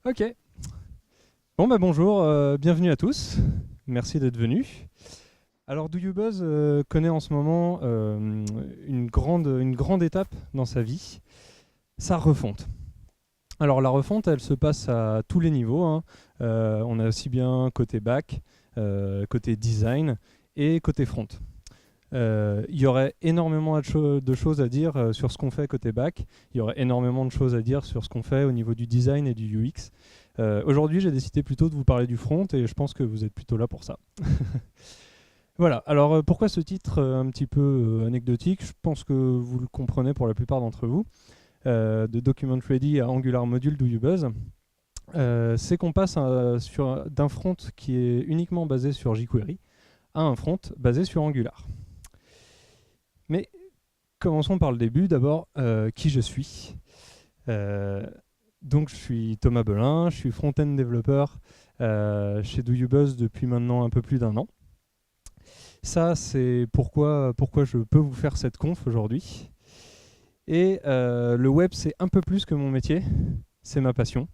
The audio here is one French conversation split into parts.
Ok. Bon bah bonjour, bienvenue à tous. Merci d'être venus. Alors DoYouBuzz connaît en ce moment une grande étape dans sa vie, sa refonte. Alors la refonte, elle se passe à tous les niveaux, hein. On a aussi bien côté back, côté design et côté front. Il y aurait énormément de choses à dire sur ce qu'on fait côté back. Il y aurait énormément de choses à dire sur ce qu'on fait au niveau du design et du UX. Aujourd'hui, j'ai décidé plutôt de vous parler du front et je pense que vous êtes plutôt là pour ça. Voilà, alors pourquoi ce titre un petit peu anecdotique? Je pense que vous le comprenez pour la plupart d'entre vous. De Document Ready à Angular Module DoYouBuzz. C'est qu'on passe d'un front qui est uniquement basé sur jQuery à un front basé sur Angular. Mais commençons par le début. D'abord, qui je suis. Donc, je suis Thomas Belin, je suis front-end développeur chez DoYouBuzz depuis maintenant un peu plus d'1 an. Ça, c'est pourquoi je peux vous faire cette conf aujourd'hui. Et le web, c'est un peu plus que mon métier, c'est ma passion.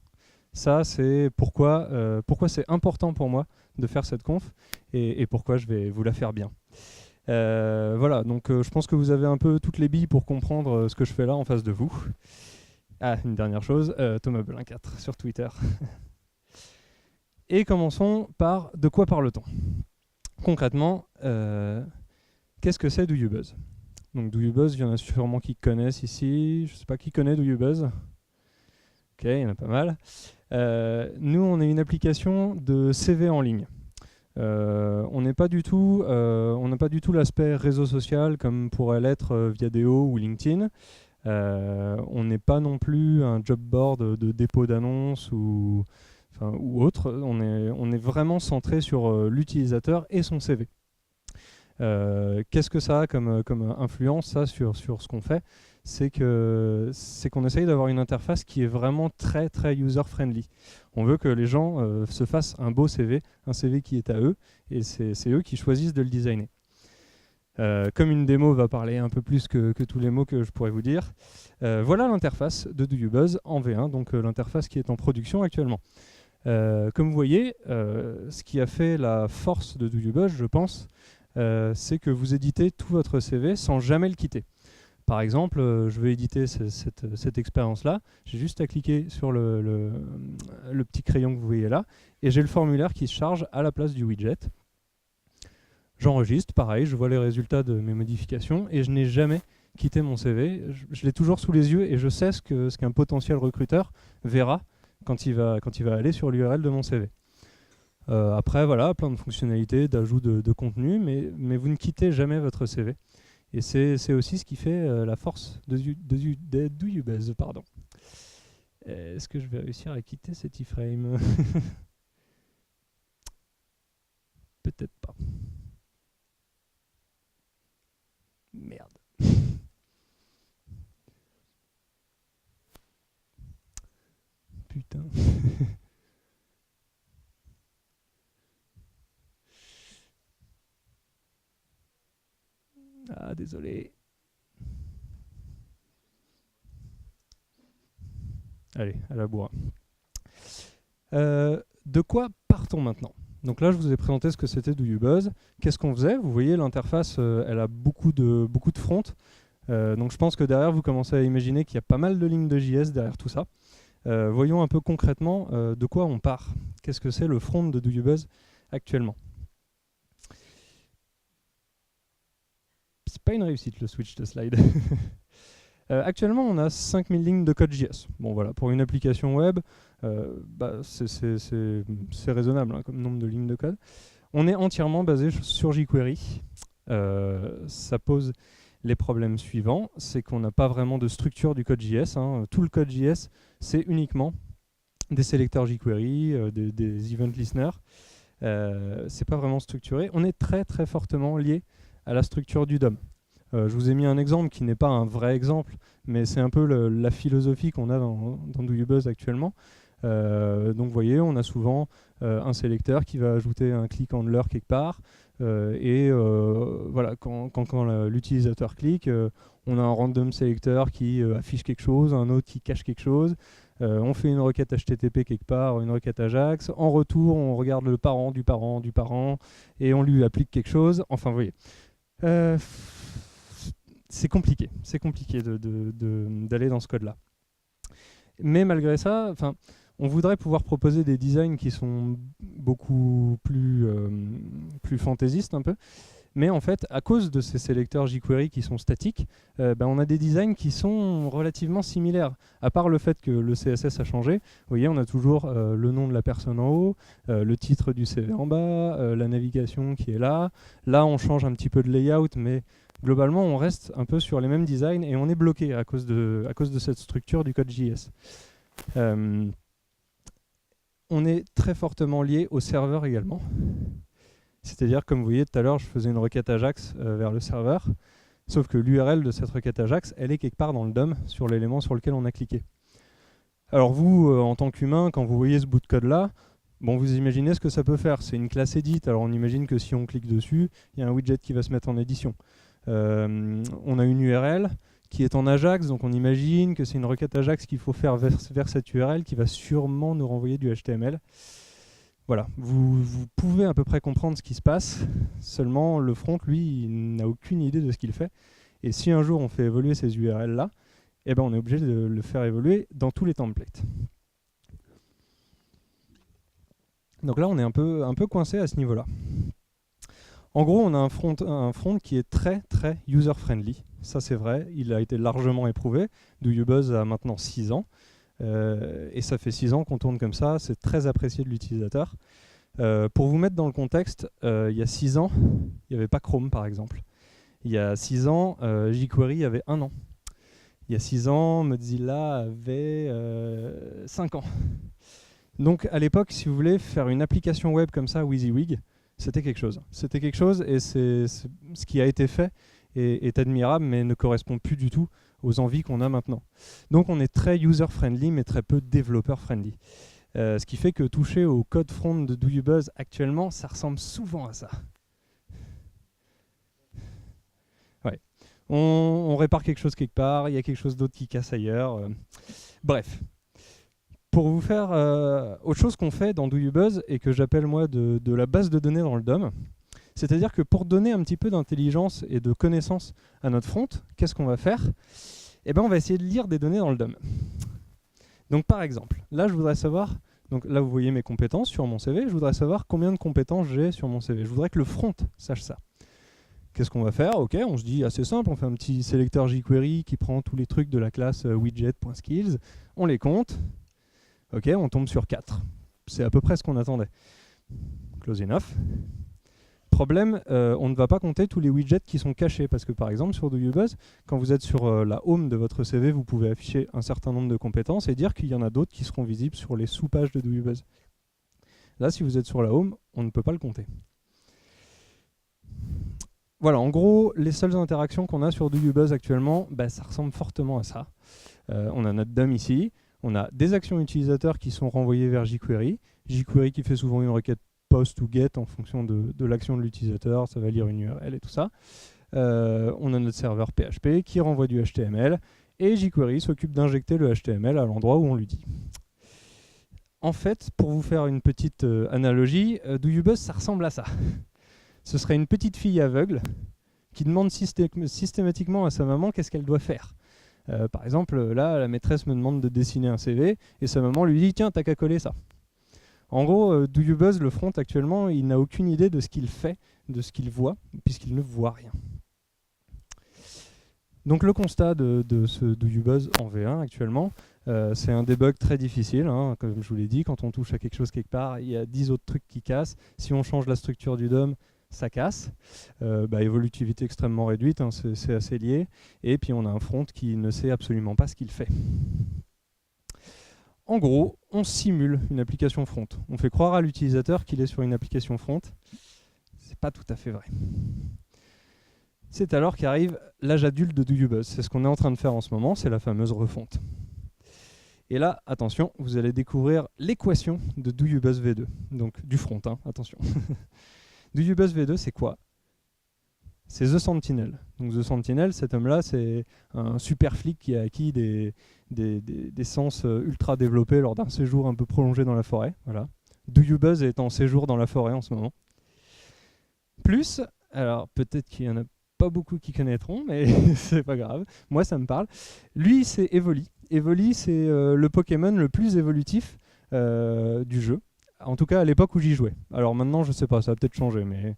Ça, c'est pourquoi c'est important pour moi de faire cette conf et pourquoi je vais vous la faire bien. Voilà, donc je pense que vous avez un peu toutes les billes pour comprendre ce que je fais là en face de vous. Ah, une dernière chose, Thomas Belin 4 sur Twitter. Et commençons par de quoi parle-t-on? Concrètement, qu'est-ce que c'est DoYouBuzz? Donc DoYouBuzz, il y en a sûrement qui connaissent ici. Je ne sais pas qui connaît DoYouBuzz. Ok, il y en a pas mal. Nous, on est une application de CV en ligne. On n'a pas du tout l'aspect réseau social comme pourrait l'être Viadeo ou LinkedIn. On n'est pas non plus un job board de dépôt d'annonces ou autre. On est vraiment centré sur l'utilisateur et son CV. Qu'est-ce que ça a comme influence ça, sur ce qu'on fait? C'est qu'on essaye d'avoir une interface qui est vraiment très très user-friendly. On veut que les gens se fassent un beau CV, un CV qui est à eux, et c'est eux qui choisissent de le designer. Comme une démo va parler un peu plus que tous les mots que je pourrais vous dire, voilà l'interface de DoYouBuzz en V1, donc l'interface qui est en production actuellement. Comme vous voyez, ce qui a fait la force de DoYouBuzz, je pense, c'est que vous éditez tout votre CV sans jamais le quitter. Par exemple, je veux éditer cette expérience-là, j'ai juste à cliquer sur le petit crayon que vous voyez là, et j'ai le formulaire qui se charge à la place du widget. J'enregistre, pareil, je vois les résultats de mes modifications, et je n'ai jamais quitté mon CV. Je l'ai toujours sous les yeux, et je sais ce qu'un potentiel recruteur verra quand il va aller sur l'URL de mon CV. Après, voilà, plein de fonctionnalités, d'ajout de contenu, mais vous ne quittez jamais votre CV. Et c'est aussi ce qui fait la force de DoYouBuzz. Pardon. Est-ce que je vais réussir à quitter cet iframe? Peut-être pas. Merde. Putain. Ah, désolé. Allez, à la bourre. De quoi partons maintenant? Donc là, je vous ai présenté ce que c'était DoYouBuzz. Qu'est-ce qu'on faisait? Vous voyez, l'interface, elle a beaucoup de fronts. Donc je pense que derrière, vous commencez à imaginer qu'il y a pas mal de lignes de JS derrière tout ça. Voyons un peu concrètement de quoi on part. Qu'est-ce que c'est le front de DoYouBuzz actuellement? C'est pas une réussite le switch de slide. Actuellement, on a 5000 lignes de code JS. Bon voilà, pour une application web, c'est raisonnable hein, comme nombre de lignes de code. On est entièrement basé sur jQuery. Ça pose les problèmes suivants, c'est qu'on n'a pas vraiment de structure du code JS. Hein. Tout le code JS, c'est uniquement des sélecteurs jQuery, des event listeners. C'est pas vraiment structuré. On est très très fortement lié à la structure du DOM. Je vous ai mis un exemple qui n'est pas un vrai exemple, mais c'est un peu la philosophie qu'on a dans DoYouBuzz actuellement. Donc vous voyez, on a souvent un sélecteur qui va ajouter un click handler quelque part. Voilà, quand l'utilisateur clique, on a un random sélecteur qui affiche quelque chose, un autre qui cache quelque chose. On fait une requête HTTP quelque part, une requête Ajax. En retour, on regarde le parent du parent du parent et on lui applique quelque chose. Enfin, vous voyez. C'est compliqué d'aller dans ce code-là. Mais malgré ça, on voudrait pouvoir proposer des designs qui sont beaucoup plus fantaisistes un peu. Mais en fait, à cause de ces sélecteurs jQuery qui sont statiques, on a des designs qui sont relativement similaires. À part le fait que le CSS a changé, vous voyez, on a toujours le nom de la personne en haut, le titre du CV en bas, la navigation qui est là. Là, on change un petit peu de layout, mais globalement, on reste un peu sur les mêmes designs et on est bloqué à cause de cette structure du code JS. On est très fortement lié au serveur également. C'est-à-dire, comme vous voyez tout à l'heure, je faisais une requête Ajax vers le serveur, sauf que l'URL de cette requête Ajax, elle est quelque part dans le DOM, sur l'élément sur lequel on a cliqué. Alors vous, en tant qu'humain, quand vous voyez ce bout de code-là, bon, vous imaginez ce que ça peut faire. C'est une classe edit, alors on imagine que si on clique dessus, il y a un widget qui va se mettre en édition. On a une URL qui est en Ajax, donc on imagine que c'est une requête Ajax qu'il faut faire vers cette URL qui va sûrement nous renvoyer du HTML. Voilà, vous pouvez à peu près comprendre ce qui se passe, seulement le front, lui, il n'a aucune idée de ce qu'il fait. Et si un jour on fait évoluer ces URL-là, eh ben on est obligé de le faire évoluer dans tous les templates. Donc là, on est un peu coincé à ce niveau-là. En gros, on a un front qui est très très user-friendly. Ça, c'est vrai, il a été largement éprouvé. DoYouBuzz a maintenant 6 ans. Et ça fait 6 ans qu'on tourne comme ça, c'est très apprécié de l'utilisateur. Pour vous mettre dans le contexte, il y a 6 ans, il n'y avait pas Chrome par exemple. Il y a 6 ans, jQuery avait 1 an. Il y a 6 ans, Mozilla avait 5 ans. Donc à l'époque, si vous voulez faire une application web comme ça, WYSIWYG, c'était quelque chose. C'était quelque chose et ce qui a été fait est admirable mais ne correspond plus du tout aux envies qu'on a maintenant. Donc on est très user-friendly, mais très peu développeur-friendly. Ce qui fait que toucher au code front de DoYouBuzz actuellement, ça ressemble souvent à ça. Ouais. On répare quelque chose quelque part, il y a quelque chose d'autre qui casse ailleurs. Bref. Pour vous faire autre chose qu'on fait dans DoYouBuzz et que j'appelle moi de la base de données dans le DOM, c'est-à-dire que pour donner un petit peu d'intelligence et de connaissance à notre front, qu'est-ce qu'on va faire ? Eh ben, on va essayer de lire des données dans le DOM. Donc par exemple, là je voudrais savoir, donc là vous voyez mes compétences sur mon CV, je voudrais savoir combien de compétences j'ai sur mon CV. Je voudrais que le front sache ça. Qu'est-ce qu'on va faire? Ok, on se dit assez simple, on fait un petit sélecteur jQuery qui prend tous les trucs de la classe widget.skills, on les compte, ok, on tombe sur 4. C'est à peu près ce qu'on attendait. Close enough. Problème, on ne va pas compter tous les widgets qui sont cachés, parce que par exemple sur DoYouBuzz, quand vous êtes sur la home de votre CV, vous pouvez afficher un certain nombre de compétences et dire qu'il y en a d'autres qui seront visibles sur les sous-pages de DoYouBuzz. Là, si vous êtes sur la home, on ne peut pas le compter. Voilà, en gros, les seules interactions qu'on a sur DoYouBuzz actuellement, ça ressemble fortement à ça. On a notre DOM ici, on a des actions utilisateurs qui sont renvoyées vers jQuery, jQuery qui fait souvent une requête post ou get en fonction de l'action de l'utilisateur, ça va lire une URL et tout ça. On a notre serveur PHP qui renvoie du HTML et jQuery s'occupe d'injecter le HTML à l'endroit où on lui dit. En fait, pour vous faire une petite analogie, DoYouBuzz, ça ressemble à ça. Ce serait une petite fille aveugle qui demande systématiquement à sa maman qu'est-ce qu'elle doit faire. Par exemple, là, la maîtresse me demande de dessiner un CV et sa maman lui dit « Tiens, t'as qu'à coller ça ». En gros, DoYouBuzz, le front actuellement, il n'a aucune idée de ce qu'il fait, de ce qu'il voit, puisqu'il ne voit rien. Donc le constat de ce DoYouBuzz en V1 actuellement, c'est un debug très difficile, hein, comme je vous l'ai dit, quand on touche à quelque chose quelque part, il y a 10 autres trucs qui cassent. Si on change la structure du DOM, ça casse. Évolutivité extrêmement réduite, hein, c'est assez lié. Et puis on a un front qui ne sait absolument pas ce qu'il fait. En gros, on simule une application front. On fait croire à l'utilisateur qu'il est sur une application front. C'est pas tout à fait vrai. C'est alors qu'arrive l'âge adulte de DoYouBuzz. C'est ce qu'on est en train de faire en ce moment, c'est la fameuse refonte. Et là, attention, vous allez découvrir l'équation de DoYouBuzz V2. Donc du front, hein, attention. DoYouBuzz V2, c'est quoi? C'est The Sentinel. Donc The Sentinel, cet homme-là, c'est un super flic qui a acquis des des sens ultra développés lors d'un séjour un peu prolongé dans la forêt. Voilà. Do You Buzz est en séjour dans la forêt en ce moment. Plus, alors peut-être qu'il y en a pas beaucoup qui connaîtront, mais c'est pas grave. Moi, ça me parle. Lui, c'est Evoli. Evoli, c'est le Pokémon le plus évolutif du jeu. En tout cas, à l'époque où j'y jouais. Alors maintenant, je sais pas, ça a peut-être changé, mais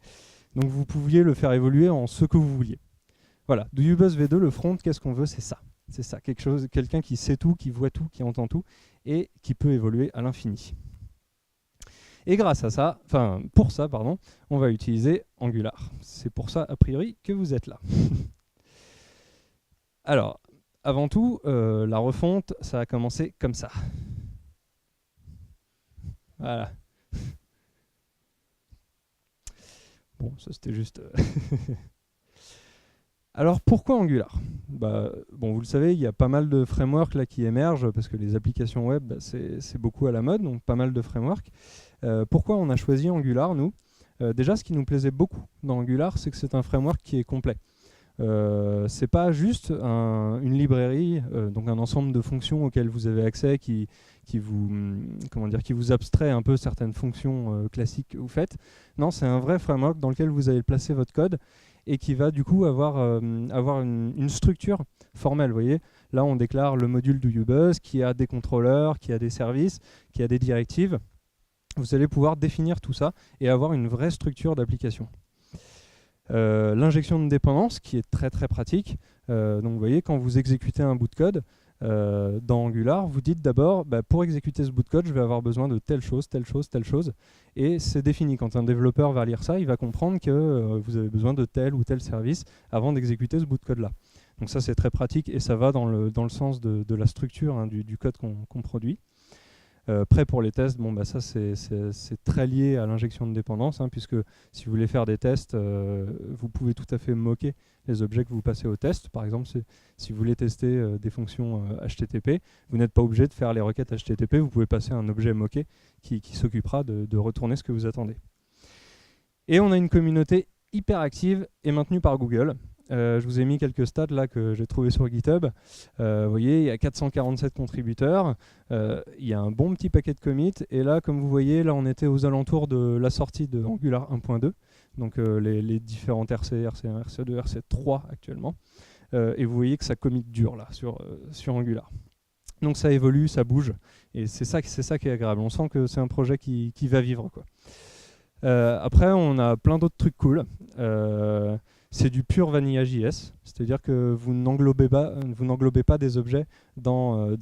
donc vous pouviez le faire évoluer en ce que vous vouliez. Voilà. Do You Buzz V2, le front, qu'est-ce qu'on veut? C'est ça. C'est ça, quelqu'un qui sait tout, qui voit tout, qui entend tout, et qui peut évoluer à l'infini. Et grâce à ça, enfin pour ça, pardon, on va utiliser Angular. C'est pour ça, a priori, que vous êtes là. Alors, avant tout, la refonte, ça a commencé comme ça. Voilà. Bon, ça c'était juste... Alors pourquoi Angular? Bon, vous le savez, il y a pas mal de frameworks là, qui émergent parce que les applications web, c'est beaucoup à la mode, donc pas mal de frameworks. Pourquoi on a choisi Angular, nous? Déjà, ce qui nous plaisait beaucoup dans Angular, c'est que c'est un framework qui est complet. C'est pas juste une librairie, donc un ensemble de fonctions auxquelles vous avez accès qui vous abstrait un peu certaines fonctions classiques que vous faites. Non, c'est un vrai framework dans lequel vous allez placer votre code et qui va du coup avoir une structure formelle. Vous voyez, là on déclare le module do you buzz qui a des contrôleurs, qui a des services, qui a des directives. Vous allez pouvoir définir tout ça et avoir une vraie structure d'application. L'injection de dépendance qui est très très pratique. Donc vous voyez, quand vous exécutez un bout de code dans Angular, vous dites d'abord pour exécuter ce bout de code, je vais avoir besoin de telle chose, telle chose, telle chose. Et c'est défini. Quand un développeur va lire ça, il va comprendre que vous avez besoin de tel ou tel service avant d'exécuter ce bout de code-là. Donc ça, c'est très pratique et ça va dans le sens de la structure du code qu'on produit. Prêt pour les tests, ça c'est très lié à l'injection de dépendance, puisque si vous voulez faire des tests, vous pouvez tout à fait moquer les objets que vous passez au test. Par exemple, si vous voulez tester des fonctions HTTP, vous n'êtes pas obligé de faire les requêtes HTTP, vous pouvez passer un objet moqué qui s'occupera de retourner ce que vous attendez. Et on a une communauté hyper active et maintenue par Google. Je vous ai mis quelques stats là que j'ai trouvé sur GitHub. Vous voyez, il y a 447 contributeurs, il y a un bon petit paquet de commits, et là, comme vous voyez, là on était aux alentours de la sortie de Angular 1.2, donc les différentes RC, RC1, RC2, RC3 actuellement, et vous voyez que ça commit dur là sur Angular. Donc ça évolue, ça bouge, et c'est ça qui est agréable. On sent que c'est un projet qui va vivre, quoi. Après, on a plein d'autres trucs cool. C'est du pur Vanilla JS, c'est-à-dire que vous n'englobez pas des objets dans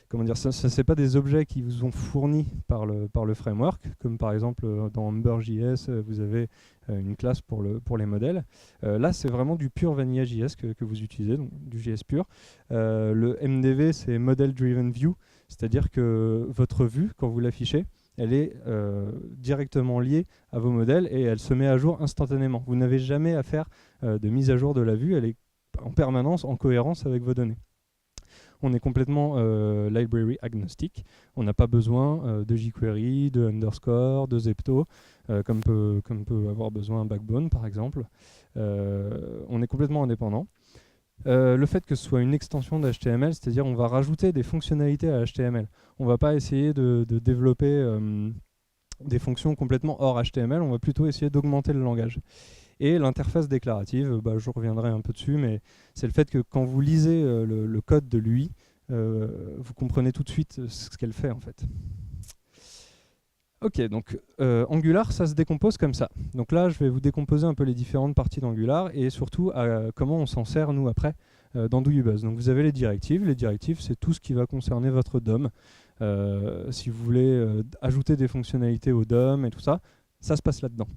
comment dire, ça c'est pas des objets qui vous sont fournis par le framework, comme par exemple dans Ember.js, vous avez une classe pour les modèles. Là, c'est vraiment du pur Vanilla JS que vous utilisez, donc du JS pur. Le MDV, c'est Model Driven View, c'est-à-dire que votre vue, quand vous l'affichez, elle est directement liée à vos modèles et elle se met à jour instantanément. Vous n'avez jamais à faire de mise à jour de la vue, elle est en permanence en cohérence avec vos données. On est complètement library agnostique, on n'a pas besoin de jQuery, de underscore, de Zepto, comme peut avoir besoin un Backbone par exemple. On est complètement indépendant. Le fait que ce soit une extension d'HTML, c'est-à-dire on va rajouter des fonctionnalités à HTML. On ne va pas essayer de développer des fonctions complètement hors HTML, on va plutôt essayer d'augmenter le langage. Et l'interface déclarative, je reviendrai un peu dessus, mais c'est le fait que quand vous lisez le code de l'UI, vous comprenez tout de suite ce qu'elle fait en fait. Ok, donc Angular, ça se décompose comme ça. Donc là, je vais vous décomposer un peu les différentes parties d'Angular et surtout comment on s'en sert, nous, après, dans Do You Buzz. Donc vous avez les directives. Les directives, c'est tout ce qui va concerner votre DOM. Si vous voulez ajouter des fonctionnalités au DOM et tout ça, ça se passe là-dedans.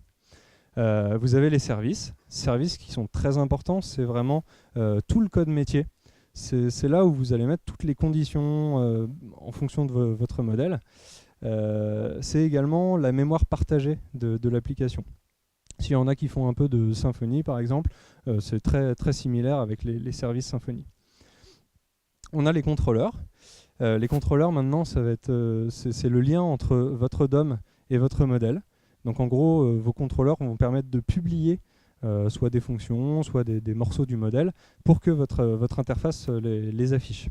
Vous avez les services qui sont très importants. C'est vraiment tout le code métier. C'est là où vous allez mettre toutes les conditions en fonction de votre modèle. C'est également la mémoire partagée de l'application. S'il y en a qui font un peu de Symfony par exemple, c'est très, très similaire avec les services Symfony. On a les contrôleurs. Les contrôleurs maintenant, ça va être, c'est le lien entre votre DOM et votre modèle. Donc en gros, vos contrôleurs vont permettre de publier soit des fonctions, soit des morceaux du modèle, pour que votre interface les affiche.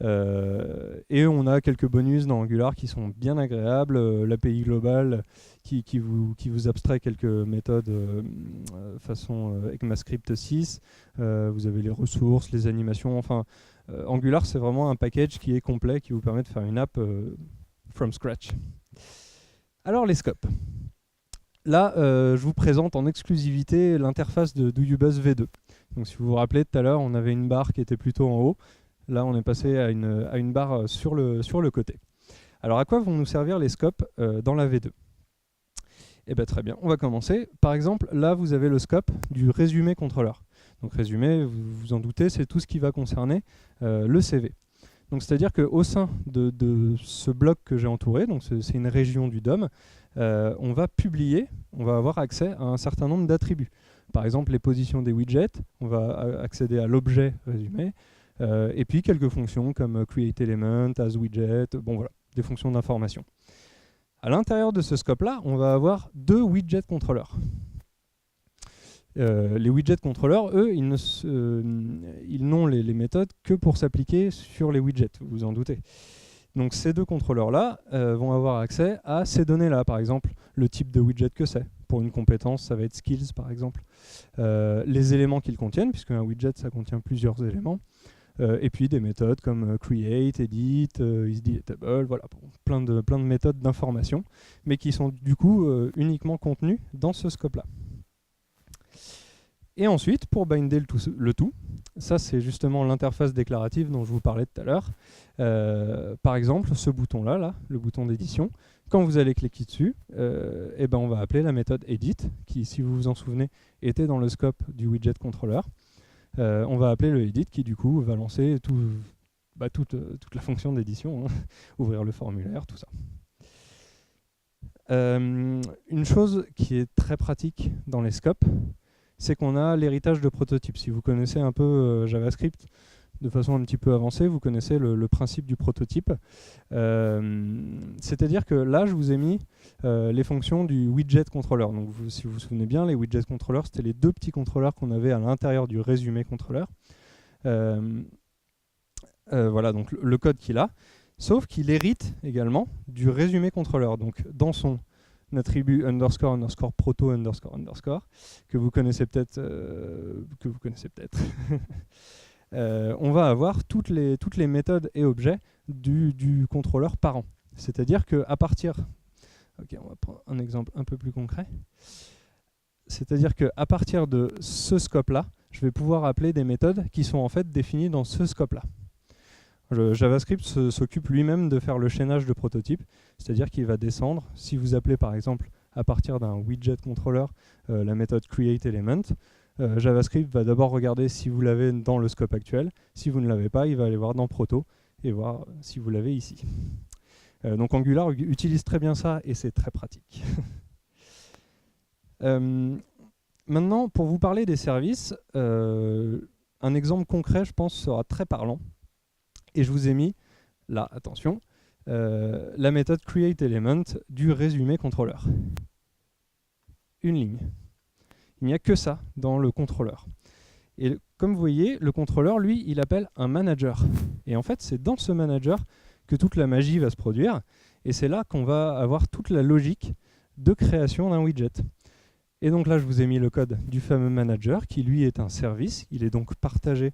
Et on a quelques bonus dans Angular qui sont bien agréables. L'API globale qui vous abstrait quelques méthodes façon ECMAScript 6. Vous avez les ressources, les animations. Enfin, Angular, c'est vraiment un package qui est complet, qui vous permet de faire une app from scratch. Alors, les scopes. Là, je vous présente en exclusivité l'interface de DoYouBuzz V2. Donc, si vous vous rappelez, tout à l'heure, on avait une barre qui était plutôt en haut. Là, on est passé à une barre sur le côté. Alors, à quoi vont nous servir les scopes dans la V2 ? Eh bien, très bien, on va commencer. Par exemple, là, vous avez le scope du résumé contrôleur. Donc, résumé, vous vous en doutez, c'est tout ce qui va concerner le CV. Donc, c'est-à-dire qu'au sein de ce bloc que j'ai entouré, donc c'est une région du DOM, on va publier, on va avoir accès à un certain nombre d'attributs. Par exemple, les positions des widgets, on va accéder à l'objet résumé, et puis quelques fonctions comme create element, as widget, bon voilà, des fonctions d'information. À l'intérieur de ce scope-là, on va avoir deux widget contrôleurs. Les widget contrôleurs, eux, ils n'ont les méthodes que pour s'appliquer sur les widgets, vous vous en doutez. Donc ces deux contrôleurs-là vont avoir accès à ces données-là, par exemple le type de widget que c'est. Pour une compétence, ça va être skills, par exemple. Les éléments qu'ils contiennent, puisque un widget, ça contient plusieurs éléments. Et puis des méthodes comme create, edit, isDeletable, voilà, plein de méthodes d'information, mais qui sont du coup uniquement contenues dans ce scope-là. Et ensuite, pour binder le tout, ça c'est justement l'interface déclarative dont je vous parlais tout à l'heure. Par exemple, ce bouton-là, là, le bouton d'édition, quand vous allez cliquer dessus, eh ben on va appeler la méthode edit, qui, si vous vous en souvenez, était dans le scope du widget controller. On va appeler le edit qui du coup va lancer toute la fonction d'édition, hein, ouvrir le formulaire, tout ça. Une chose qui est très pratique dans les scopes, c'est qu'on a l'héritage de prototypes. Si vous connaissez un peu JavaScript de façon un petit peu avancée, vous connaissez le principe du prototype. C'est-à-dire que là, je vous ai mis les fonctions du widget controller. Donc, si vous vous souvenez bien, les widget controllers, c'était les deux petits contrôleurs qu'on avait à l'intérieur du résumé contrôleur. Voilà, donc le code qu'il a. Sauf qu'il hérite également du résumé contrôleur. Donc, dans son attribut underscore proto underscore que vous connaissez peut-être on va avoir toutes les méthodes et objets du contrôleur parent. C'est-à-dire qu'à partir... Ok, on va prendre un exemple un peu plus concret. C'est-à-dire qu'à partir de ce scope-là, je vais pouvoir appeler des méthodes qui sont en fait définies dans ce scope-là. JavaScript s'occupe lui-même de faire le chaînage de prototypes, c'est-à-dire qu'il va descendre, si vous appelez par exemple à partir d'un widget controller la méthode createElement, JavaScript va d'abord regarder si vous l'avez dans le scope actuel. Si vous ne l'avez pas, il va aller voir dans Proto et voir si vous l'avez ici. Donc Angular utilise très bien ça et c'est très pratique. Maintenant, pour vous parler des services, un exemple concret, je pense, sera très parlant. Et je vous ai mis, là, attention, la méthode createElement du résumé controller. Une ligne. Il n'y a que ça dans le contrôleur. Et comme vous voyez, le contrôleur, lui, il appelle un manager. Et en fait, c'est dans ce manager que toute la magie va se produire. Et c'est là qu'on va avoir toute la logique de création d'un widget. Et donc là, je vous ai mis le code du fameux manager, qui lui est un service. Il est donc partagé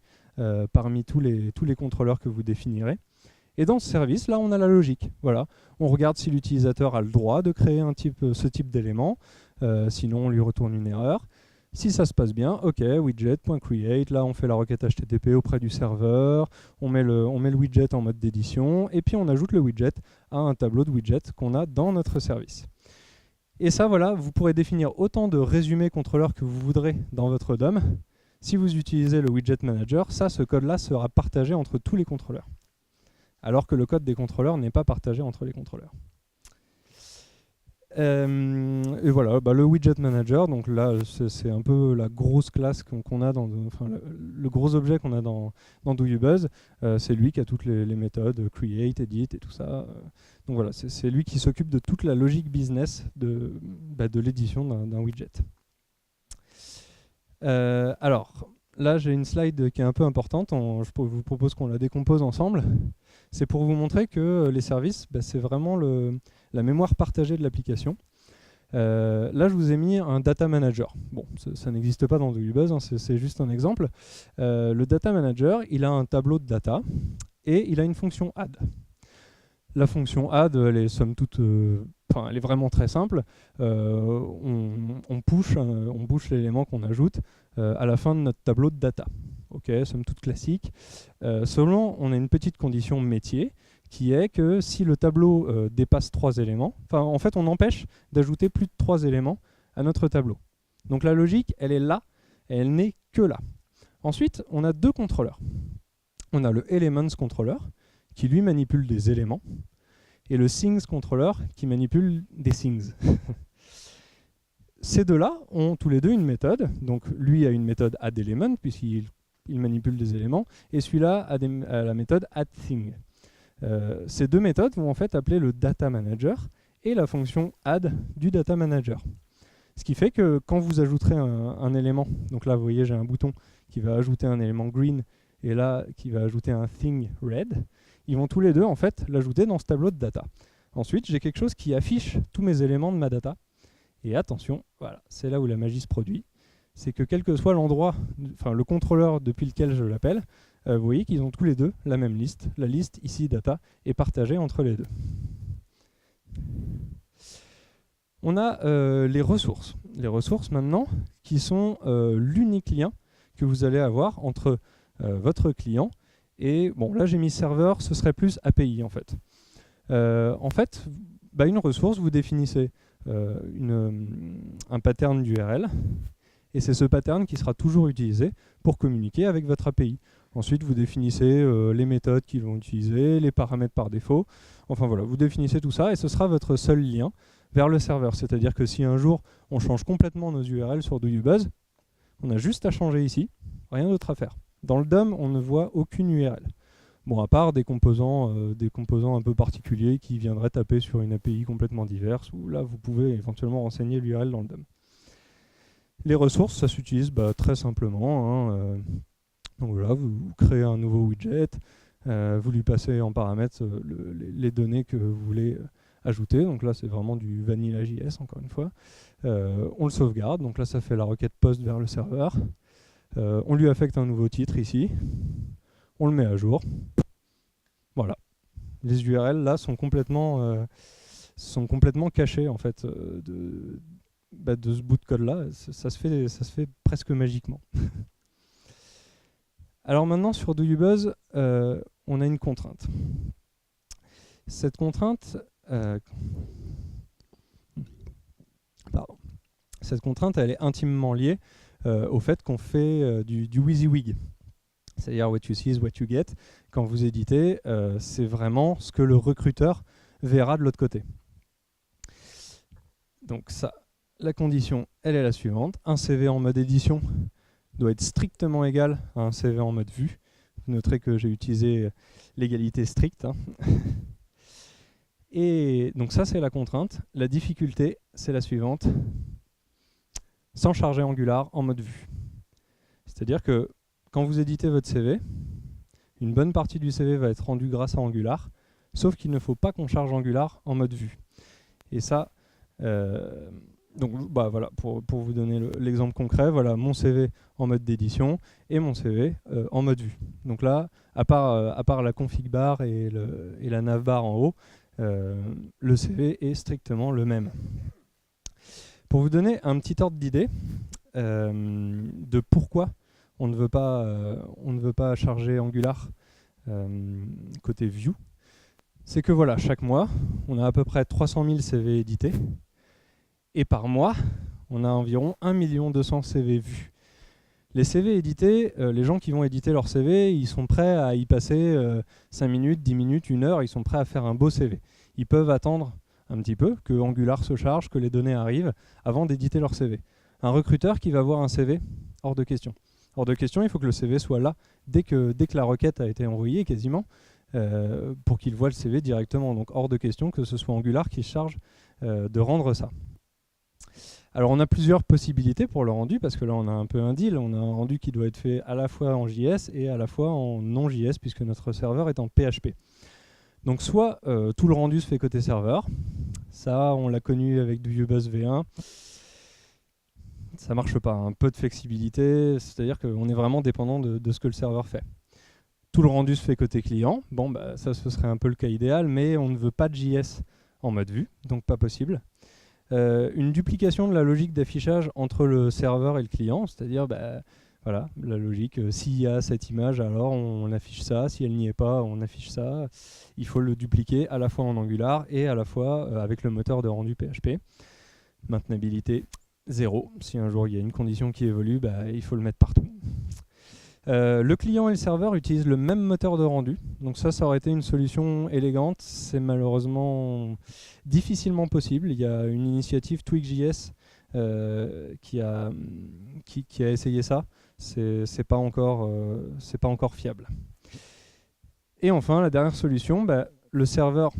parmi tous les contrôleurs que vous définirez. Et dans ce service, là, on a la logique. Voilà. On regarde si l'utilisateur a le droit de créer ce type d'élément. Sinon, on lui retourne une erreur. Si ça se passe bien, ok, widget.create, là on fait la requête HTTP auprès du serveur, on met le widget en mode d'édition, et puis on ajoute le widget à un tableau de widgets qu'on a dans notre service. Et ça, voilà, vous pourrez définir autant de résumés contrôleurs que vous voudrez dans votre DOM. Si vous utilisez le widget manager, ce code-là sera partagé entre tous les contrôleurs. Alors que le code des contrôleurs n'est pas partagé entre les contrôleurs. Et voilà, le widget manager, donc là c'est un peu la grosse classe qu'on a le gros objet qu'on a dans DoYouBuzz, c'est lui qui a toutes les méthodes create, edit et tout ça. Donc voilà, c'est lui qui s'occupe de toute la logique business de l'édition d'un widget. Alors, là, j'ai une slide qui est un peu importante. Je vous propose qu'on la décompose ensemble. C'est pour vous montrer que les services, c'est vraiment la mémoire partagée de l'application. Là, je vous ai mis un data manager. Bon, ça n'existe pas dans DoYouBuzz, hein, c'est juste un exemple. Le data manager, il a un tableau de data et il a une fonction add. La fonction add, elle est somme toute, elle est vraiment très simple. On push l'élément qu'on ajoute à la fin de notre tableau de data. Ok, somme toute classique. Seulement, on a une petite condition métier qui est que si le tableau dépasse 3 éléments, en fait, on empêche d'ajouter plus de 3 éléments à notre tableau. Donc la logique, elle est là, et elle n'est que là. Ensuite, on a deux contrôleurs. On a le Elements Controller, qui lui manipule des éléments, et le Things Controller, qui manipule des things. Ces deux-là ont tous les deux une méthode. Donc lui a une méthode addElement, puisqu'il manipule des éléments, et celui-là a la méthode addThing. Ces deux méthodes vont en fait appeler le data manager et la fonction add du data manager. Ce qui fait que quand vous ajouterez un élément, donc là vous voyez j'ai un bouton qui va ajouter un élément green et là qui va ajouter un thing red, ils vont tous les deux en fait l'ajouter dans ce tableau de data. Ensuite j'ai quelque chose qui affiche tous mes éléments de ma data. Et attention, voilà, c'est là où la magie se produit. C'est que quel que soit l'endroit, le contrôleur depuis lequel je l'appelle, vous voyez qu'ils ont tous les deux la même liste. La liste ici data est partagée entre les deux. On a les ressources. Les ressources maintenant qui sont l'unique lien que vous allez avoir entre votre client et, bon là j'ai mis serveur, ce serait plus API en fait. Une ressource, vous définissez un pattern d'URL et c'est ce pattern qui sera toujours utilisé pour communiquer avec votre API. Ensuite, vous définissez les méthodes qu'ils vont utiliser, les paramètres par défaut. Enfin voilà, vous définissez tout ça et ce sera votre seul lien vers le serveur. C'est-à-dire que si un jour on change complètement nos URL sur DoYouBuzz, on a juste à changer ici, rien d'autre à faire. Dans le DOM, on ne voit aucune URL. Bon, à part des composants un peu particuliers qui viendraient taper sur une API complètement diverse, où là, vous pouvez éventuellement renseigner l'URL dans le DOM. Les ressources, ça s'utilise très simplement. Donc voilà, vous créez un nouveau widget, vous lui passez en paramètres les données que vous voulez ajouter. Donc là, c'est vraiment du Vanilla.js, encore une fois. On le sauvegarde, donc là, ça fait la requête post vers le serveur. On lui affecte un nouveau titre ici. On le met à jour. Voilà. Les URL là sont complètement cachées en fait de ce bout de code là. Ça se fait presque magiquement. Alors maintenant sur DoYouBuzz, on a une contrainte. Cette contrainte, elle est intimement liée au fait qu'on fait du WYSIWYG. C'est-à-dire what you see is what you get. Quand vous éditez, c'est vraiment ce que le recruteur verra de l'autre côté. Donc ça, la condition, elle est la suivante. Un CV en mode édition doit être strictement égal à un CV en mode vue. Vous noterez que j'ai utilisé l'égalité stricte. Et donc ça, c'est la contrainte. La difficulté, c'est la suivante. Sans charger Angular en mode vue. C'est-à-dire que quand vous éditez votre CV, une bonne partie du CV va être rendue grâce à Angular, sauf qu'il ne faut pas qu'on charge Angular en mode vue. Et ça, voilà, pour vous donner l'exemple concret, voilà mon CV en mode d'édition et mon CV en mode vue. Donc là, à part la config bar et la nav bar en haut, le CV est strictement le même. Pour vous donner un petit ordre d'idée de pourquoi on ne veut pas charger Angular côté Vue, c'est que voilà, chaque mois, on a à peu près 300 000 CV édités, et par mois, on a environ 1 200 000 CV vus. Les CV édités, les gens qui vont éditer leur CV, ils sont prêts à y passer 5 minutes, 10 minutes, 1 heure, ils sont prêts à faire un beau CV. Ils peuvent attendre un petit peu que Angular se charge, que les données arrivent, avant d'éditer leur CV. Un recruteur qui va voir un CV, hors de question. Hors de question, il faut que le CV soit là dès que la requête a été envoyée quasiment pour qu'il voit le CV directement. Donc hors de question que ce soit Angular qui se charge de rendre ça. Alors on a plusieurs possibilités pour le rendu, parce que là on a un peu un deal, on a un rendu qui doit être fait à la fois en JS et à la fois en non-JS, puisque notre serveur est en PHP. Donc soit tout le rendu se fait côté serveur, ça on l'a connu avec du Ubuzz V1, ça marche pas, un peu de flexibilité, c'est-à-dire qu'on est vraiment dépendant de ce que le serveur fait. Tout le rendu se fait côté client, bon bah ça ce serait un peu le cas idéal, mais on ne veut pas de JS en mode vue, donc pas possible. Une duplication de la logique d'affichage entre le serveur et le client, c'est-à-dire bah, voilà, la logique, s'il y a cette image, alors on affiche ça, si elle n'y est pas, on affiche ça. Il faut le dupliquer à la fois en Angular et à la fois avec le moteur de rendu PHP. Maintenabilité 0, si un jour il y a une condition qui évolue, bah, il faut le mettre partout. Le client et le serveur utilisent le même moteur de rendu, donc ça aurait été une solution élégante, c'est malheureusement difficilement possible. Il y a une initiative Twig.js qui a essayé ça, c'est pas encore fiable. Et enfin, la dernière solution, bah, le serveur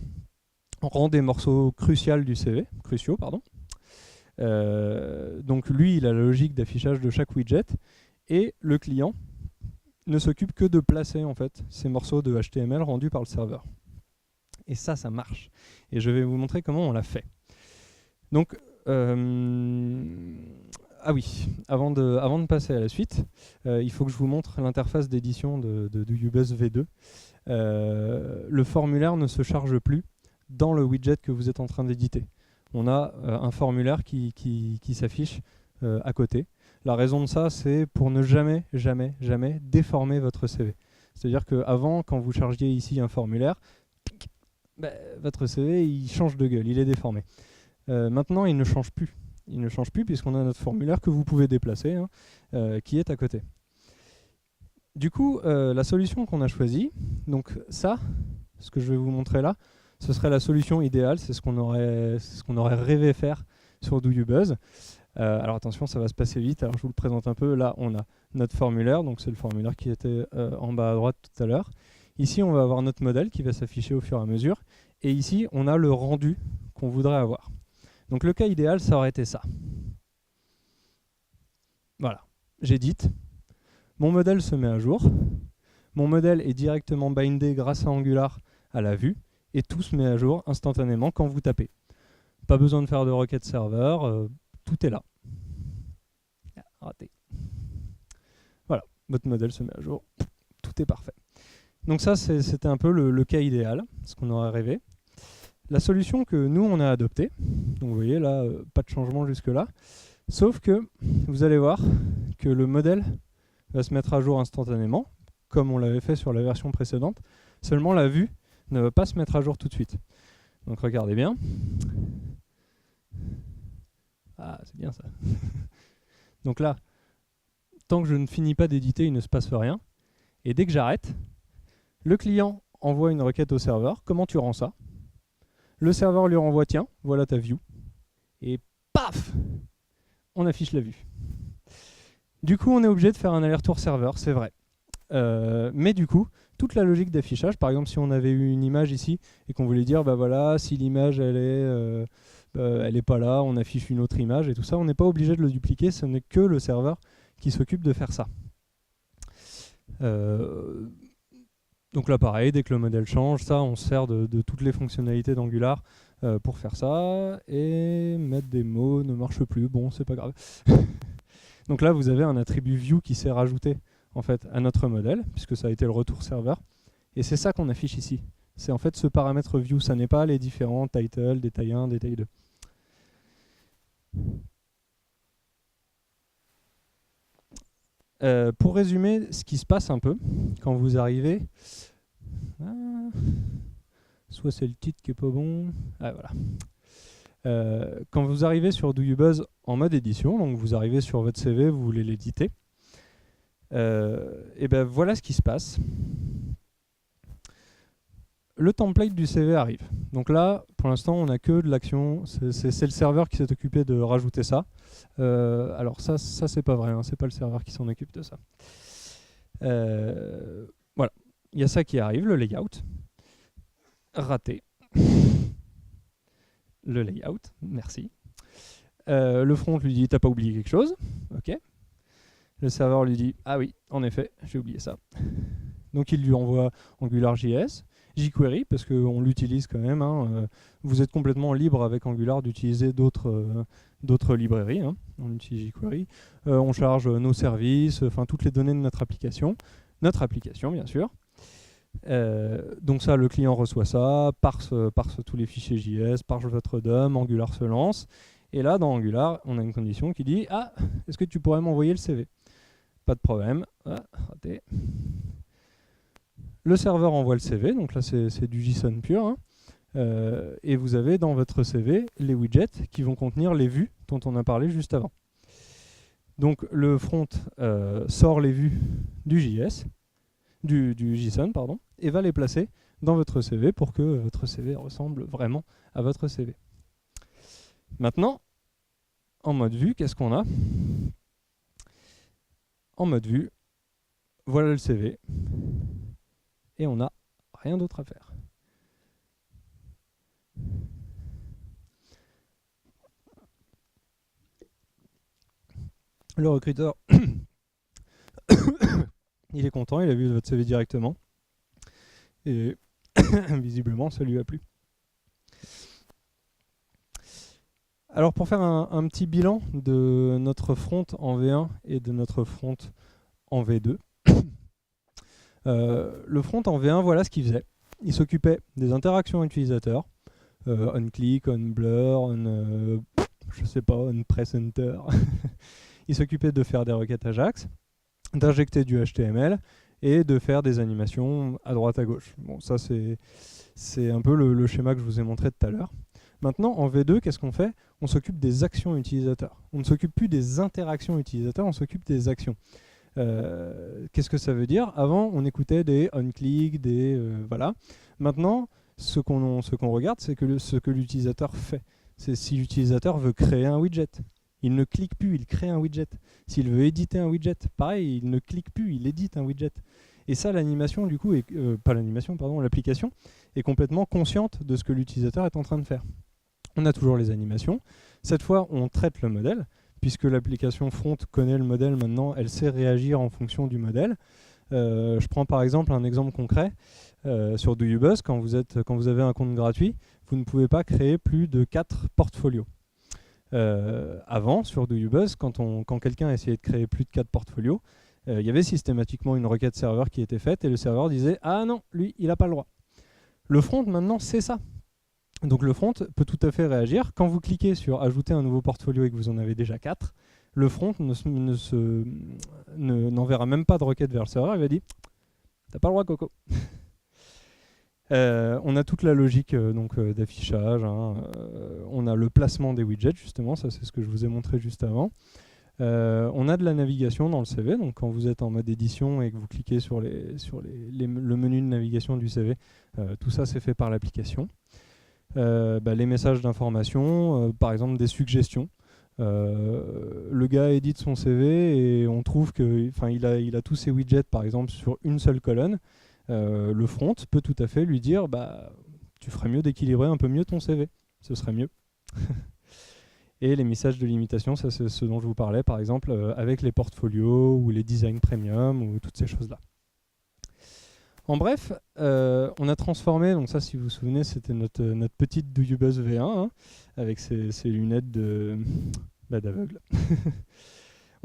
rend des morceaux cruciaux du CV, donc lui, il a la logique d'affichage de chaque widget, et le client ne s'occupe que de placer en fait ces morceaux de HTML rendus par le serveur. Et ça marche. Et je vais vous montrer comment on l'a fait. Donc, ah oui, avant de passer à la suite, il faut que je vous montre l'interface d'édition de Ubuzz V2. Le formulaire ne se charge plus dans le widget que vous êtes en train d'éditer. On a un formulaire qui s'affiche à côté. La raison de ça, c'est pour ne jamais déformer votre CV. C'est-à-dire qu'avant, quand vous chargiez ici un formulaire, bah, votre CV il change de gueule, il est déformé. Maintenant, il ne change plus. Il ne change plus puisqu'on a notre formulaire que vous pouvez déplacer, hein, qui est à côté. Du coup, la solution qu'on a choisie, donc ça, ce que je vais vous montrer là, ce serait la solution idéale, c'est ce qu'on aurait rêvé faire sur Do Ubuzz. Alors attention, ça va se passer vite, alors je vous le présente un peu. Là, on a notre formulaire, donc c'est le formulaire qui était en bas à droite tout à l'heure. Ici, on va avoir notre modèle qui va s'afficher au fur et à mesure. Et ici, on a le rendu qu'on voudrait avoir. Donc le cas idéal, ça aurait été ça. Voilà, j'édite. Mon modèle se met à jour. Mon modèle est directement bindé grâce à Angular à la vue. Et tout se met à jour instantanément quand vous tapez. Pas besoin de faire de requête serveur, tout est là. Raté. Voilà, votre modèle se met à jour, tout est parfait. Donc ça, c'était un peu le cas idéal, ce qu'on aurait rêvé. La solution que nous, on a adoptée, donc vous voyez là, pas de changement jusque-là, sauf que vous allez voir que le modèle va se mettre à jour instantanément, comme on l'avait fait sur la version précédente, seulement la vue ne va pas se mettre à jour tout de suite. Donc regardez bien. Ah, c'est bien ça. Donc là, tant que je ne finis pas d'éditer, il ne se passe rien. Et dès que j'arrête, le client envoie une requête au serveur. Comment tu rends ça? Le serveur lui renvoie, tiens, voilà ta view. Et paf, on affiche la vue. Du coup, on est obligé de faire un aller-retour serveur, c'est vrai. Mais du coup, toute la logique d'affichage, par exemple, si on avait eu une image ici et qu'on voulait dire, bah voilà, si l'image elle est pas là, on affiche une autre image et tout ça, on n'est pas obligé de le dupliquer, ce n'est que le serveur qui s'occupe de faire ça. Donc là pareil, dès que le modèle change, ça on se sert de toutes les fonctionnalités d'Angular pour faire ça, et mettre des mots ne marche plus, bon c'est pas grave. Donc là vous avez un attribut view qui s'est rajouté en fait à notre modèle, puisque ça a été le retour serveur, et c'est ça qu'on affiche ici. C'est en fait ce paramètre view, ça n'est pas les différents title, détail 1, détail 2. Pour résumer ce qui se passe un peu quand vous arrivez, soit c'est le titre qui est pas bon, ah voilà. Quand vous arrivez sur Do Ubuzz en mode édition, donc vous arrivez sur votre CV, vous voulez l'éditer, et ben voilà ce qui se passe. Le template du CV arrive. Donc là, pour l'instant, on n'a que de l'action. C'est le serveur qui s'est occupé de rajouter ça. Alors ça c'est pas vrai, hein, c'est pas le serveur qui s'en occupe de ça. Voilà, il y a ça qui arrive, le layout. Raté. Le layout, merci. Le front lui dit, t'as pas oublié quelque chose? Ok. Le serveur lui dit, ah oui, en effet, j'ai oublié ça. Donc il lui envoie AngularJS, jQuery, parce qu'on l'utilise quand même. Vous êtes complètement libre avec Angular d'utiliser d'autres librairies. On utilise jQuery. On charge nos services, enfin toutes les données de notre application. Notre application, bien sûr. Donc ça, le client reçoit ça, parse tous les fichiers JS, parse votre DOM, Angular se lance. Et là, dans Angular, on a une condition qui dit, ah, est-ce que tu pourrais m'envoyer le CV? Pas de problème. Ah, raté. Le serveur envoie le CV, donc là c'est du JSON pur. Et vous avez dans votre CV les widgets qui vont contenir les vues dont on a parlé juste avant. Donc le front sort les vues du JSON, pardon, et va les placer dans votre CV pour que votre CV ressemble vraiment à votre CV. Maintenant, en mode vue, qu'est-ce qu'on a? En mode vue, voilà le CV. Et on n'a rien d'autre à faire. Le recruteur, il est content, il a vu votre CV directement. Et visiblement, ça lui a plu. Alors pour faire un petit bilan de notre front en V1 et de notre front en V2, le front en V1, voilà ce qu'il faisait. Il s'occupait des interactions utilisateurs, on-click, on-blur, je sais pas, on-press-enter. Il s'occupait de faire des requêtes Ajax, d'injecter du HTML et de faire des animations à droite à gauche. Bon, ça c'est un peu le schéma que je vous ai montré tout à l'heure. Maintenant, en V2, qu'est-ce qu'on fait? On s'occupe des actions utilisateurs. On ne s'occupe plus des interactions utilisateurs, on s'occupe des actions. Qu'est-ce que ça veut dire? Avant, on écoutait des on-click, voilà. Maintenant, ce qu'on regarde, c'est que ce que l'utilisateur fait. C'est si l'utilisateur veut créer un widget. Il ne clique plus, il crée un widget. S'il veut éditer un widget, pareil, il ne clique plus, il édite un widget. Et ça, l'animation, du coup, pas l'animation, pardon, l'application est complètement consciente de ce que l'utilisateur est en train de faire. On a toujours les animations. Cette fois, on traite le modèle, puisque l'application front connaît le modèle maintenant, elle sait réagir en fonction du modèle. Je prends par exemple un exemple concret. Sur DoYouBuzz, quand vous avez un compte gratuit, vous ne pouvez pas créer plus de 4 portfolios. Avant, sur DoYouBuzz, quand quelqu'un essayait de créer plus de 4 portfolios, il y avait systématiquement une requête serveur qui était faite et le serveur disait « Ah non, lui, il n'a pas le droit ». Le front, maintenant, c'est ça. Donc le front peut tout à fait réagir. Quand vous cliquez sur « Ajouter un nouveau portfolio » et que vous en avez déjà 4, le front n'enverra même pas de requête vers le serveur. Il va dire « T'as pas le droit, Coco ». On a toute la logique d'affichage, on a le placement des widgets, justement, ça c'est ce que je vous ai montré juste avant. On a de la navigation dans le CV, donc quand vous êtes en mode édition et que vous cliquez sur le menu de navigation du CV, tout ça c'est fait par l'application. Les messages d'information, par exemple des suggestions. Le gars édite son CV et on trouve qu'il a tous ses widgets par exemple sur une seule colonne. Le front peut tout à fait lui dire tu ferais mieux d'équilibrer un peu mieux ton CV, ce serait mieux. Et les messages de limitation, ça c'est ce dont je vous parlais par exemple avec les portfolios ou les designs premium ou toutes ces choses là. En bref, on a transformé, donc ça si vous vous souvenez c'était notre petite DoYouBuzz V1 avec ses lunettes d'aveugle.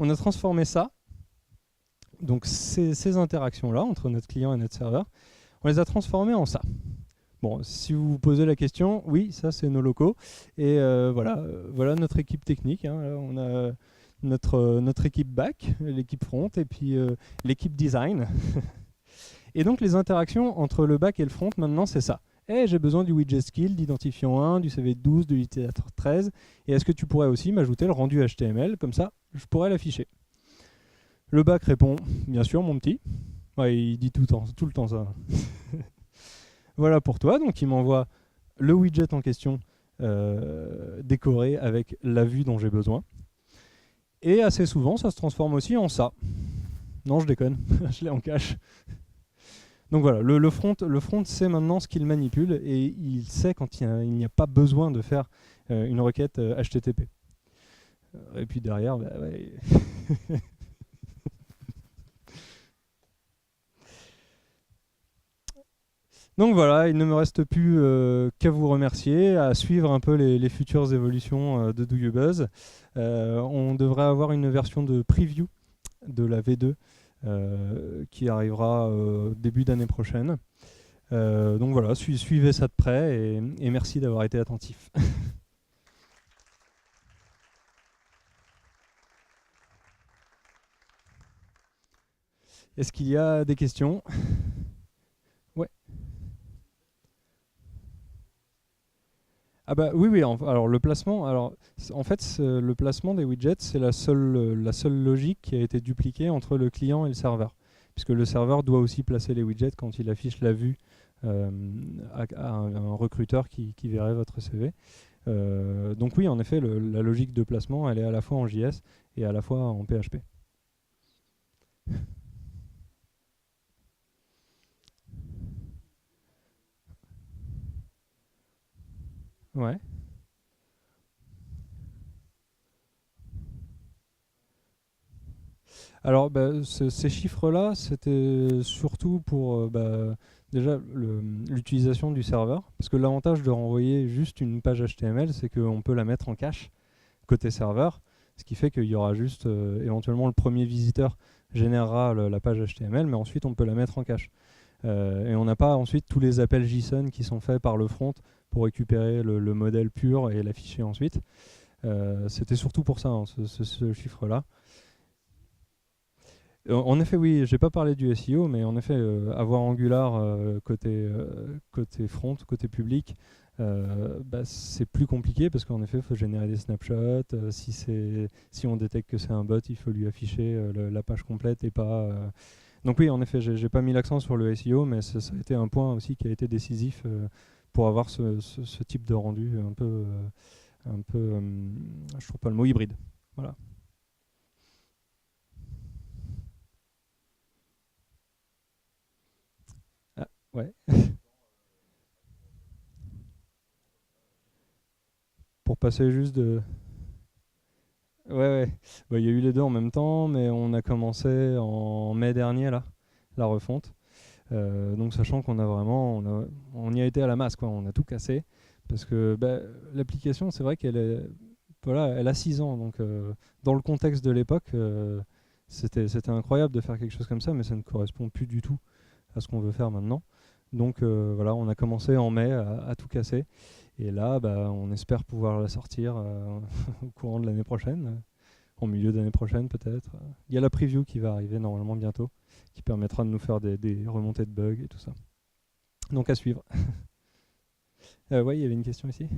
On a transformé ça. Donc ces interactions-là entre notre client et notre serveur, on les a transformées en ça. Bon, si vous vous posez la question, oui, ça c'est nos locaux. Et voilà notre équipe technique. Là, on a notre équipe back, l'équipe front, et puis l'équipe design. Et donc les interactions entre le back et le front, maintenant c'est ça. J'ai besoin du widget skill, d'identifiant 1, du CV 12, de l'utilisateur 13. Et est-ce que tu pourrais aussi m'ajouter le rendu HTML? Comme ça, je pourrais l'afficher. Le back répond, bien sûr mon petit. Ouais, il dit tout le temps ça. Voilà pour toi, donc il m'envoie le widget en question décoré avec la vue dont j'ai besoin. Et assez souvent, ça se transforme aussi en ça. Non, je déconne, je l'ai en cache. Donc voilà, le front sait maintenant ce qu'il manipule et il sait quand il n'y a pas besoin de faire une requête HTTP. Et puis derrière, bah, ouais. Donc voilà, il ne me reste plus qu'à vous remercier, à suivre un peu les futures évolutions de Do You Buzz. On devrait avoir une version de preview de la V2 qui arrivera début d'année prochaine. Donc voilà, suivez ça de près et merci d'avoir été attentif. Est-ce qu'il y a des questions? Ouais. Ah bah oui, oui. Alors le placement, en fait, le placement des widgets, c'est la seule logique qui a été dupliquée entre le client et le serveur, puisque le serveur doit aussi placer les widgets quand il affiche la vue euh, à un recruteur qui verrait votre CV. Donc oui, en effet, la logique de placement, elle est à la fois en JS et à la fois en PHP. Ouais. Alors, bah, ces chiffres-là, c'était surtout pour déjà l'utilisation du serveur. Parce que l'avantage de renvoyer juste une page HTML, c'est qu'on peut la mettre en cache côté serveur. Ce qui fait qu'il y aura juste éventuellement le premier visiteur générera la page HTML, mais ensuite on peut la mettre en cache. Et on n'a pas ensuite tous les appels JSON qui sont faits par le front pour récupérer le modèle pur et l'afficher ensuite. C'était surtout pour ça, hein, ce chiffre-là. En effet, oui, j'ai pas parlé du SEO, mais en effet, avoir Angular côté front, côté public, bah, c'est plus compliqué parce qu'en effet, il faut générer des snapshots. Si on détecte que c'est un bot, il faut lui afficher la page complète et pas. Donc oui, en effet, j'ai pas mis l'accent sur le SEO, mais ça a été un point aussi qui a été décisif pour avoir ce type de rendu je trouve pas le mot hybride. Voilà. Ah, ouais. Pour passer juste de. Ouais, ouais. Bah, il y a eu les deux en même temps, mais on a commencé en mai dernier, là, la refonte. Donc, sachant qu'on a vraiment. On y a été à la masse, quoi. On a tout cassé. Parce que bah, l'application, c'est vrai voilà, elle a 6 ans. Donc, dans le contexte de l'époque, c'était incroyable de faire quelque chose comme ça, mais ça ne correspond plus du tout à ce qu'on veut faire maintenant. Donc, voilà, on a commencé en mai à tout casser. Et là, bah, on espère pouvoir la sortir au courant de l'année prochaine, en milieu d'année prochaine peut-être. Il y a la preview qui va arriver normalement bientôt, qui permettra de nous faire des remontées de bugs et tout ça. Donc à suivre. Ouais, il y avait une question ici.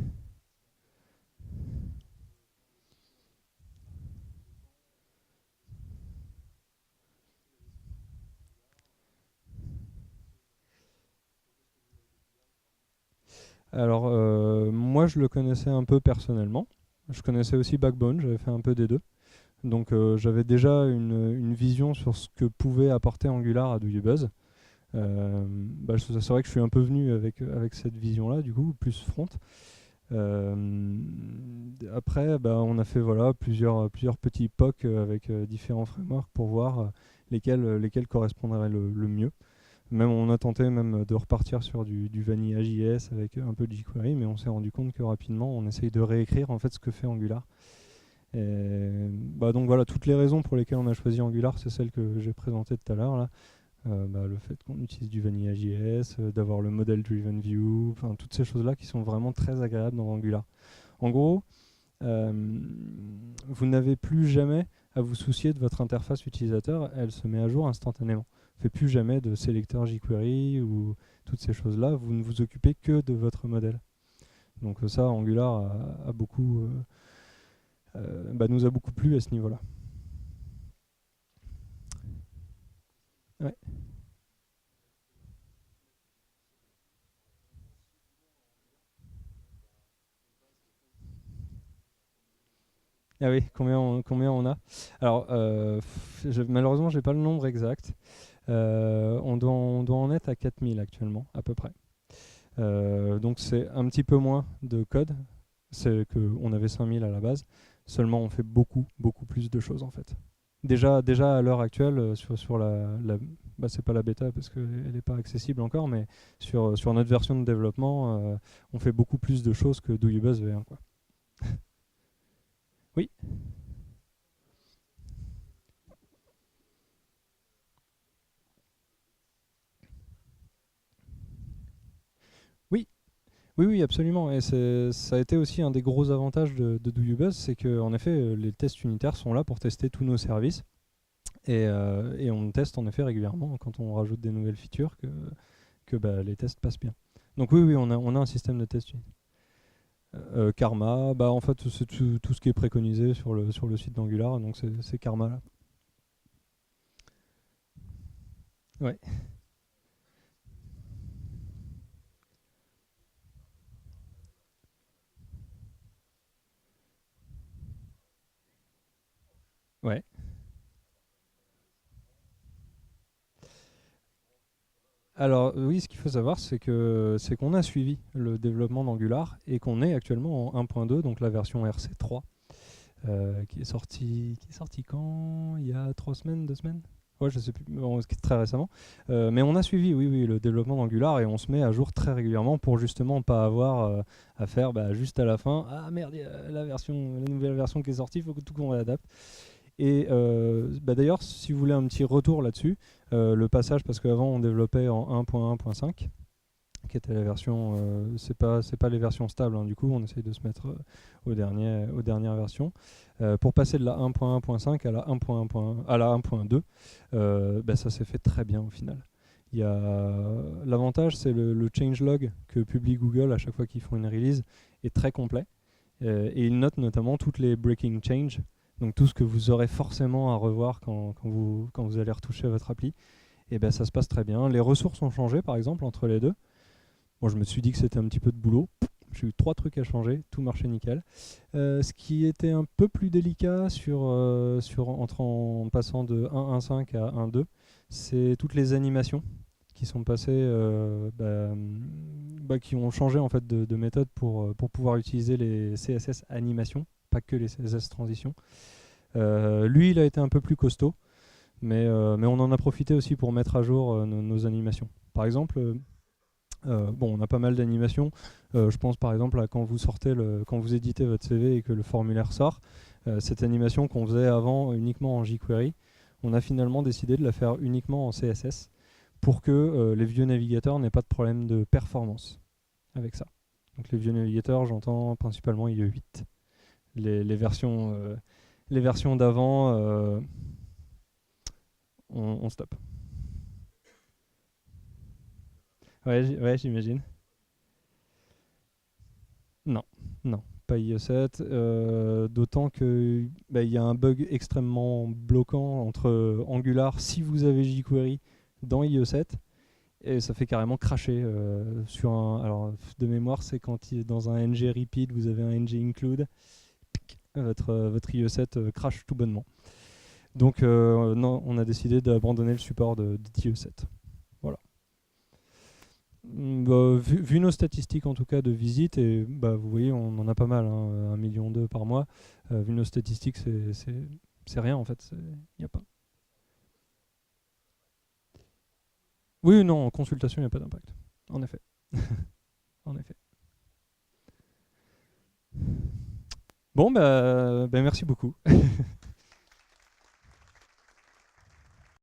Alors, moi je le connaissais un peu personnellement. Je connaissais aussi Backbone, j'avais fait un peu des deux. Donc j'avais déjà une vision sur ce que pouvait apporter Angular à Do You Buzz. Bah, c'est vrai que je suis un peu venu avec cette vision-là, du coup, plus front. Euh, Après, bah, on a fait voilà, plusieurs petits POC avec différents frameworks pour voir lesquels correspondraient le mieux. Même on a tenté même de repartir sur du Vanilla JS avec un peu de jQuery, mais on s'est rendu compte que rapidement on essaye de réécrire en fait ce que fait Angular. Bah donc voilà, toutes les raisons pour lesquelles on a choisi Angular, c'est celles que j'ai présentées tout à l'heure là. Bah, le fait qu'on utilise du Vanilla JS, d'avoir le model driven view, enfin toutes ces choses là qui sont vraiment très agréables dans Angular. En gros, euh, vous n'avez plus jamais à vous soucier de votre interface utilisateur, elle se met à jour instantanément. Vous ne faites plus jamais de sélecteur jQuery ou toutes ces choses-là, vous ne vous occupez que de votre modèle. Donc ça, Angular a beaucoup, bah, nous a beaucoup plu à ce niveau-là. Ouais. Ah oui, combien on a? Alors, malheureusement, j'ai pas le nombre exact. On doit en être à 4000 actuellement, à peu près. Donc c'est un petit peu moins de code. C'est qu'on avait 5000 à la base. Seulement, on fait beaucoup, beaucoup plus de choses en fait. Déjà à l'heure actuelle, sur bah, c'est pas la bêta parce qu'elle n'est pas accessible encore, mais sur notre version de développement, on fait beaucoup plus de choses que Do You Buzz V1, quoi. Oui, oui, oui, oui, absolument. Et ça a été aussi un des gros avantages de Do You Buzz, c'est que en effet, les tests unitaires sont là pour tester tous nos services. Et on teste en effet régulièrement quand on rajoute des nouvelles features que bah, les tests passent bien. Donc oui, oui, on a un système de test unitaire. Karma, bah en fait c'est tout ce qui est préconisé sur le site d'Angular, donc c'est Karma là. Ouais, ouais. Alors oui, ce qu'il faut savoir, c'est qu'on a suivi le développement d'Angular et qu'on est actuellement en 1.2, donc la version RC3, qui est sortie quand? Il y a 3 semaines, 2 semaines? Ouais, je sais plus, bon, très récemment. Mais on a suivi, oui, oui, le développement d'Angular et on se met à jour très régulièrement pour justement pas avoir à faire bah, juste à la fin. Ah merde, il y a la nouvelle version qui est sortie, il faut que tout qu'on réadapte. Et bah, d'ailleurs, si vous voulez un petit retour là-dessus, le passage, parce qu'avant on développait en 1.1.5, qui était la version, c'est pas les versions stables, hein, du coup on essaye de se mettre aux dernières versions. Pour passer de la 1.1.5 à la 1.1, à la 1.2, bah, ça s'est fait très bien au final. L'avantage, c'est le changelog que publie Google à chaque fois qu'ils font une release est très complet. Et ils notent notamment toutes les breaking changes, donc tout ce que vous aurez forcément à revoir quand vous allez retoucher à votre appli. Et ben ça se passe très bien. Les ressources ont changé par exemple entre les deux. Moi, je me suis dit que c'était un petit peu de boulot. J'ai eu 3 trucs à changer, tout marchait nickel. Ce qui était un peu plus délicat en passant de 1.1.5 à 1.2, c'est toutes les animations qui sont passées, qui ont changé en fait de méthode pour pouvoir utiliser les CSS animations, pas que les CSS transitions. Lui, il a été un peu plus costaud, mais on en a profité aussi pour mettre à jour nos animations. Par exemple, bon, on a pas mal d'animations. Je pense par exemple à quand vous éditez votre CV et que le formulaire sort, cette animation qu'on faisait avant uniquement en jQuery, on a finalement décidé de la faire uniquement en CSS pour que les vieux navigateurs n'aient pas de problème de performance avec ça. Donc les vieux navigateurs, j'entends principalement IE8. Les versions d'avant, on stop. Ouais, j'imagine. Non, non, pas IE7. D'autant que bah, il y a un bug extrêmement bloquant entre Angular si vous avez jQuery dans IE7 et ça fait carrément cracher sur un. Alors de mémoire, c'est quand dans un ng repeat vous avez un ng include, votre IE7 crache tout bonnement. Donc non, on a décidé d'abandonner le support d'IE7. Voilà. Bah, vu nos statistiques en tout cas de visites, et bah, vous voyez on en a pas mal, hein, 1,2 million par mois, vu nos statistiques c'est rien en fait, y a pas. Oui non, en consultation il n'y a pas d'impact, en effet. En effet. Bon bah merci beaucoup.